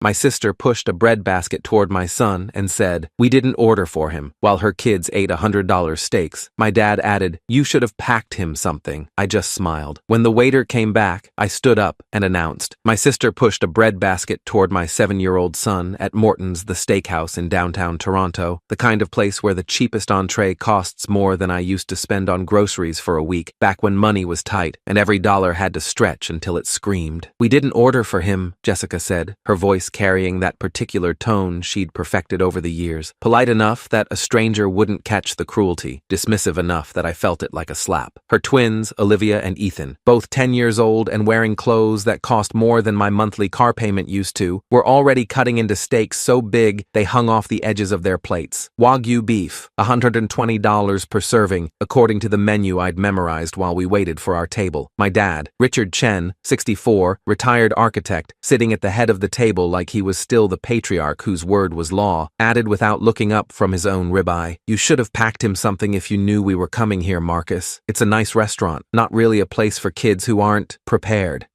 My sister pushed a breadbasket toward my son and said, "We didn't order for him," while her kids ate $100 steaks. My dad added, "You should have packed him something." I just smiled. When the waiter came back, I stood up and announced. My sister pushed a breadbasket toward my 7-year-old son at Morton's, the steakhouse in downtown Toronto, the kind of place where the cheapest entree costs more than I used to spend on groceries for a week, back when money was tight and every dollar had to stretch until it screamed. "We didn't order for him," Jessica said, her voice carrying that particular tone she'd perfected over the years, polite enough that a stranger wouldn't catch the cruelty, dismissive enough that I felt it like a slap. Her twins, Olivia and Ethan, both 10 years old and wearing clothes that cost more than my monthly car payment used to, were already cutting into steaks so big they hung off the edges of their plates. Wagyu beef, $120 per serving, according to the menu I'd memorized while we waited for our table. My dad, Richard Chen, 64, retired architect, sitting at the head of the table like he was still the patriarch whose word was law, added without looking up from his own ribeye, "You should have packed him something if you knew we were coming here, Marcus. It's a nice restaurant, not really a place for kids who aren't prepared.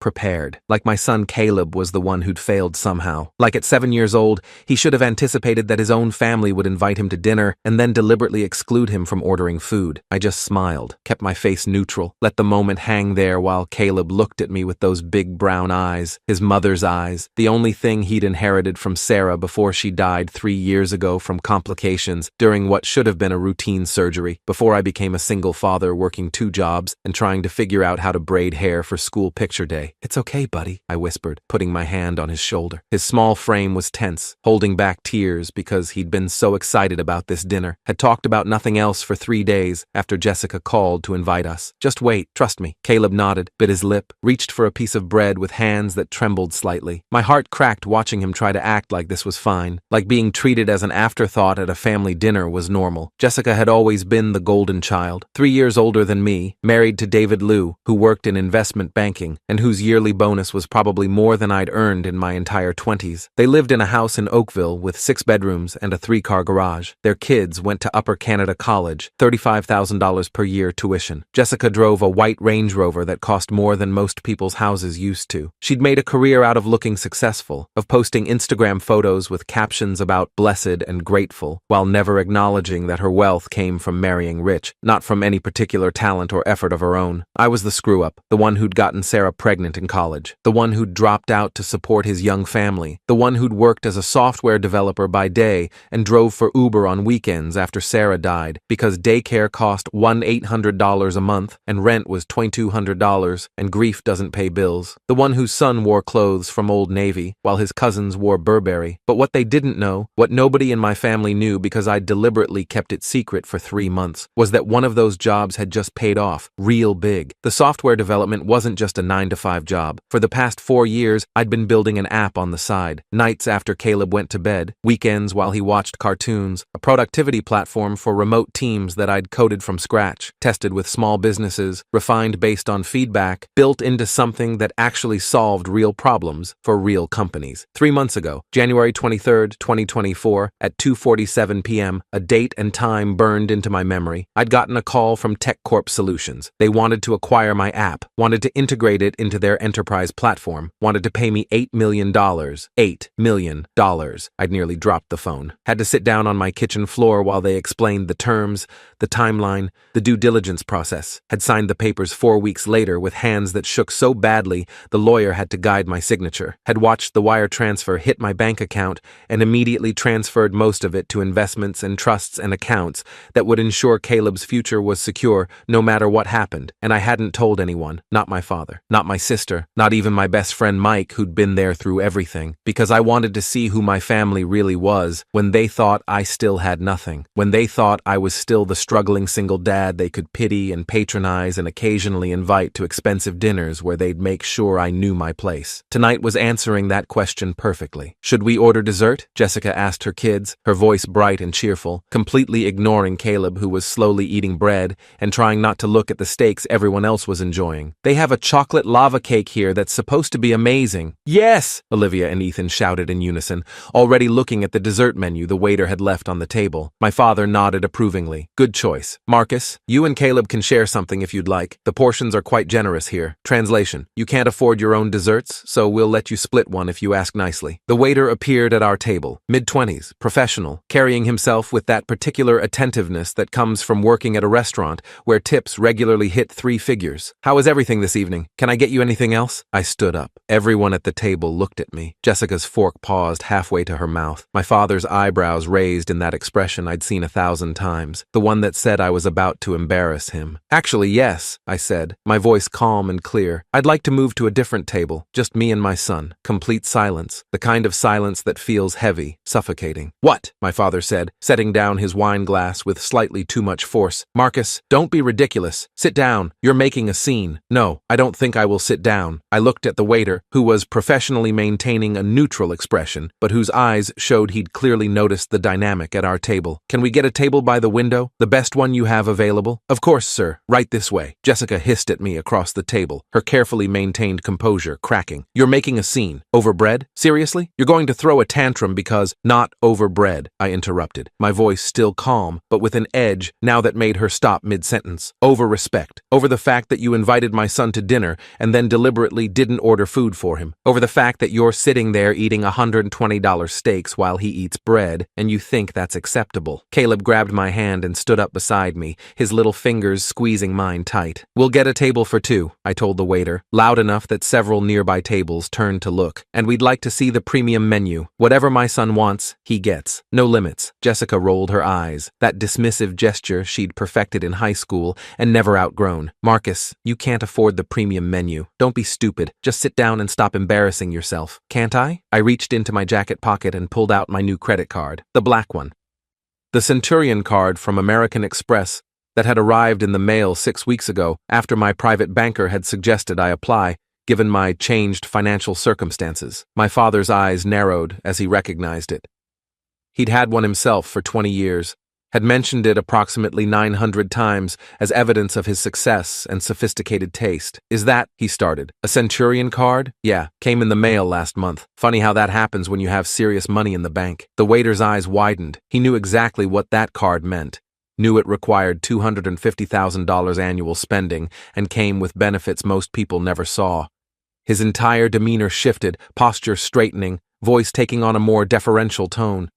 Like my son Caleb was the one who'd failed somehow. Like at 7 years old, he should have anticipated that his own family would invite him to dinner and then deliberately exclude him from ordering food. I just smiled, kept my face neutral, let the moment hang there while Caleb looked at me with those big brown eyes, his mother's eyes, the only thing he'd inherited from Sarah before she died 3 years ago from complications during what should have been a routine surgery, before I became a single father working 2 jobs and trying to figure out how to braid hair for school picture day. "It's okay, buddy," I whispered, putting my hand on his shoulder. His small frame was tense, holding back tears because he'd been so excited about this dinner, had talked about nothing else for 3 days after Jessica called to invite us. "Just wait, trust me." Caleb nodded, bit his lip, reached for a piece of bread with hands that trembled slightly. My heart cracked watching him try to act like this was fine, like being treated as an afterthought at a family dinner was normal. Jessica had always been the golden child, 3 years older than me, married to David Liu, who worked in investment banking, and whose yearly bonus was probably more than I'd earned in my entire 20s. They lived in a house in Oakville with 6 bedrooms and a 3-car garage. Their kids went to Upper Canada College, $35,000 per year tuition. Jessica drove a white Range Rover that cost more than most people's houses used to. She'd made a career out of looking successful, of posting Instagram photos with captions about blessed and grateful, while never acknowledging that her wealth came from marrying rich, not from any particular talent or effort of her own. I was the screw-up, the one who'd gotten Sarah pregnant in college, the one who'd dropped out to support his young family, the one who'd worked as a software developer by day and drove for Uber on weekends after Sarah died, because daycare cost $1,800 a month and rent was $2,200 and grief doesn't pay bills. The one whose son wore clothes from Old Navy while his cousins wore Burberry. But what they didn't know, what nobody in my family knew because I deliberately kept it secret for 3 months, was that one of those jobs had just paid off, real big. The software development wasn't just a 9-to-5 job. For the past 4 years, I'd been building an app on the side, nights after Caleb went to bed, weekends while he watched cartoons, a productivity platform for remote teams that I'd coded from scratch, tested with small businesses, refined based on feedback, built into something that actually solved real problems for real companies. 3 months ago, January 23rd, 2024, at 2:47 p.m., a date and time burned into my memory. I'd gotten a call from TechCorp Solutions. They wanted to acquire my app, wanted to integrate it into their enterprise platform, wanted to pay me $8 million. $8 million. I'd nearly dropped the phone. Had to sit down on my kitchen floor while they explained the terms, the timeline, the due diligence process. Had signed the papers 4 weeks later with hands that shook so badly the lawyer had to guide my signature. Had watched the wire transfer hit my bank account and immediately transferred most of it to investments and trusts and accounts that would ensure Caleb's future was secure no matter what happened. And I hadn't told anyone, not my father, not my sister, not even my best friend Mike, who'd been there through everything, because I wanted to see who my family really was when they thought I still had nothing, when they thought I was still the struggling single dad they could pity and patronize and occasionally invite to expensive dinners where they'd make sure I knew my place. Tonight was answering that question perfectly. "Should we order dessert?" Jessica asked her kids, her voice bright and cheerful, completely ignoring Caleb, who was slowly eating bread and trying not to look at the steaks everyone else was enjoying. "They have a chocolate lava cake here that's supposed to be amazing." "Yes!" Olivia and Ethan shouted in unison, already looking at the dessert menu the waiter had left on the table. My father nodded approvingly. "Good choice. Marcus, you and Caleb can share something if you'd like. The portions are quite generous here. Translation: you can't afford your own desserts, so we'll let you split one if you ask nicely. The waiter appeared at our table, mid-20s, professional, carrying himself with that particular attentiveness that comes from working at a restaurant where tips regularly hit 3 figures. "How is everything this evening? Can I get you anything else?" I stood up. Everyone at the table looked at me. Jessica's fork paused halfway to her mouth. My father's eyebrows raised in that expression I'd seen 1,000 times, the one that said I was about to embarrass him. "Actually, yes," I said, my voice calm and clear. "I'd like to move to a different table, just me and my son." Complete silence, the kind of silence that feels heavy, suffocating. "What?" my father said, setting down his wine glass with slightly too much force. "Marcus, don't be ridiculous. Sit down. You're making a scene." "No, I don't think I will sit down." I looked at the waiter, who was professionally maintaining a neutral expression, but whose eyes showed he'd clearly noticed the dynamic at our table. "Can we get a table by the window? The best one you have available?" "Of course, sir. Right this way." Jessica hissed at me across the table, her carefully maintained composure cracking. "You're making a scene. Overbred? Seriously? You're going to throw a tantrum because—" "Not overbred," I interrupted, my voice still calm, but with an edge now that made her stop mid-sentence. "Over respect. Over the fact that you invited my son to dinner and then deliberately didn't order food for him. Over the fact that you're sitting there eating $120 steaks while he eats bread, and you think that's acceptable." Caleb grabbed my hand and stood up beside me, his little fingers squeezing mine tight. "We'll get a table for 2, I told the waiter, loud enough that several nearby tables turned to look. "And we'd like to see the premium menu. Whatever my son wants, he gets. No limits." Jessica rolled her eyes, that dismissive gesture she'd perfected in high school and never outgrown. "Marcus, you can't afford the premium menu. Don't be stupid. Just sit down and stop embarrassing yourself." "Can't I?" I reached into my jacket pocket and pulled out my new credit card, the black one. The Centurion card from American Express that had arrived in the mail 6 weeks ago after my private banker had suggested I apply, given my changed financial circumstances. My father's eyes narrowed as he recognized it. He'd had one himself for 20 years, had mentioned it approximately 900 times as evidence of his success and sophisticated taste. "Is that," he started, "a Centurion card?" "Yeah, came in the mail last month. Funny how that happens when you have serious money in the bank." The waiter's eyes widened. He knew exactly what that card meant. Knew it required $250,000 annual spending and came with benefits most people never saw. His entire demeanor shifted, posture straightening, voice taking on a more deferential tone.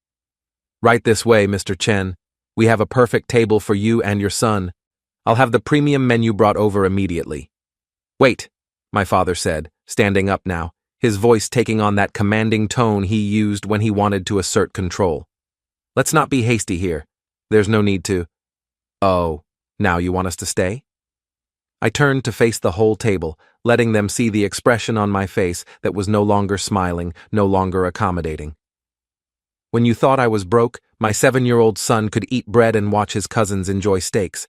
"Right this way, Mr. Chen. We have a perfect table for you and your son. I'll have the premium menu brought over immediately." "Wait," my father said, standing up now, his voice taking on that commanding tone he used when he wanted to assert control. "Let's not be hasty here. There's no need to—" "Oh, now you want us to stay?" I turned to face the whole table, letting them see the expression on my face that was no longer smiling, no longer accommodating. "When you thought I was broke, my 7-year-old son could eat bread and watch his cousins enjoy steaks.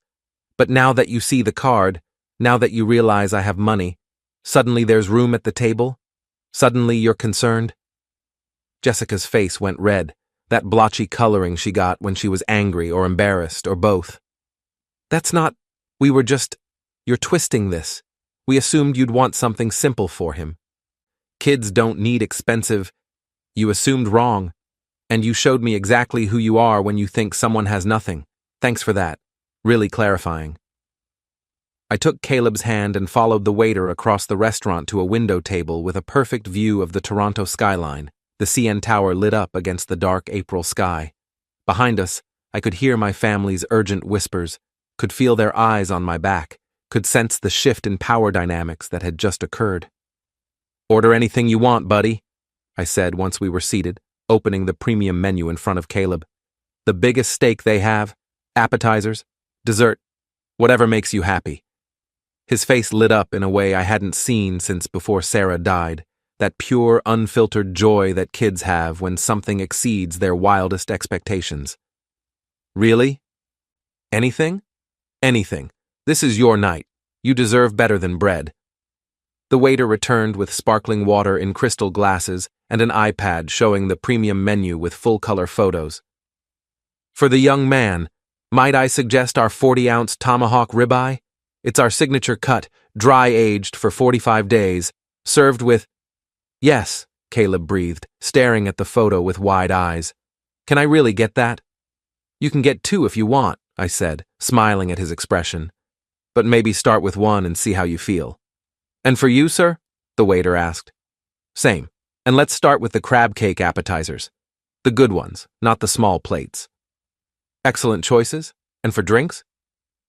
But now that you see the card, now that you realize I have money, suddenly there's room at the table? Suddenly you're concerned?" Jessica's face went red, that blotchy coloring she got when she was angry or embarrassed or both. "That's not— we were just— you're twisting this. We assumed you'd want something simple for him. Kids don't need expensive— You assumed wrong. And you showed me exactly who you are when you think someone has nothing. Thanks for that. Really clarifying." I took Caleb's hand and followed the waiter across the restaurant to a window table with a perfect view of the Toronto skyline, the CN Tower lit up against the dark April sky. Behind us, I could hear my family's urgent whispers, could feel their eyes on my back, could sense the shift in power dynamics that had just occurred. "Order anything you want, buddy," I said once we were seated, opening the premium menu in front of Caleb. "The biggest steak they have, appetizers, dessert, whatever makes you happy." His face lit up in a way I hadn't seen since before Sarah died, that pure, unfiltered joy that kids have when something exceeds their wildest expectations. "Really? Anything?" "Anything. This is your night. You deserve better than bread." The waiter returned with sparkling water in crystal glasses and an iPad showing the premium menu with full-color photos. "For the young man, might I suggest our 40-ounce tomahawk ribeye? It's our signature cut, dry-aged for 45 days, served with—" "Yes," Caleb breathed, staring at the photo with wide eyes. "Can I really get that?" "You can get 2 if you want," I said, smiling at his expression. "But maybe start with 1 and see how you feel." "And for you, sir?" the waiter asked. "Same. And let's start with the crab cake appetizers. The good ones, not the small plates. Excellent choices. And for drinks?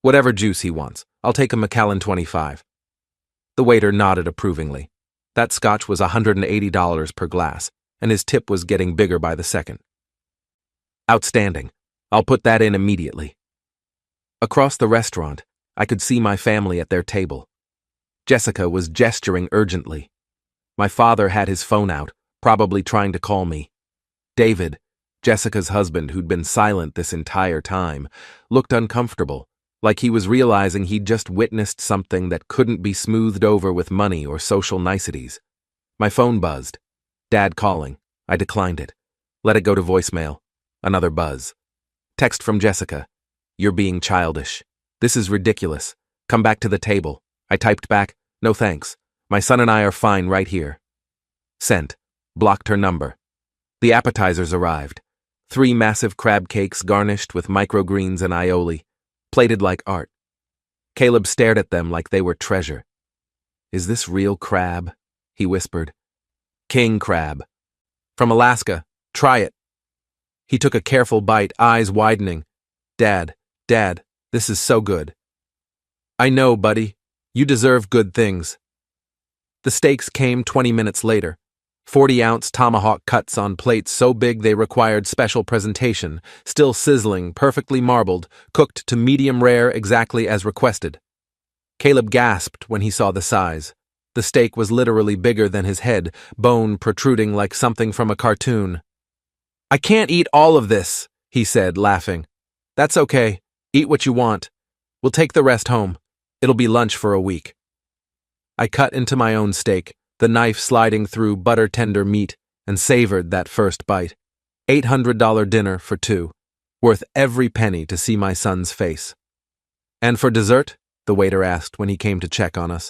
Whatever juice he wants. I'll take a Macallan 25. The waiter nodded approvingly. That scotch was $180 per glass, and his tip was getting bigger by the second. Outstanding. I'll put that in immediately. Across the restaurant, I could see my family at their table. Jessica was gesturing urgently. My father had his phone out, probably trying to call me. David, Jessica's husband who'd been silent this entire time, looked uncomfortable, like he was realizing he'd just witnessed something that couldn't be smoothed over with money or social niceties. My phone buzzed. Dad calling. I declined it. Let it go to voicemail. Another buzz. Text from Jessica. You're being childish. This is ridiculous. Come back to the table. I typed back, no thanks. My son and I are fine right here. Sent. Blocked her number. The appetizers arrived. 3 massive crab cakes garnished with microgreens and aioli, plated like art. Caleb stared at them like they were treasure. Is this real crab? He whispered. King crab. From Alaska. Try it. He took a careful bite, eyes widening. Dad, this is so good. I know, buddy. You deserve good things. The steaks came 20 minutes later. 40-ounce tomahawk cuts on plates so big they required special presentation, still sizzling, perfectly marbled, cooked to medium rare exactly as requested. Caleb gasped when he saw the size. The steak was literally bigger than his head, bone protruding like something from a cartoon. I can't eat all of this, he said, laughing. That's okay. Eat what you want. We'll take the rest home. It'll be lunch for a week. I cut into my own steak, the knife sliding through butter-tender meat, and savored that first bite. $800 dinner for 2, worth every penny to see my son's face. And for dessert? The waiter asked when he came to check on us.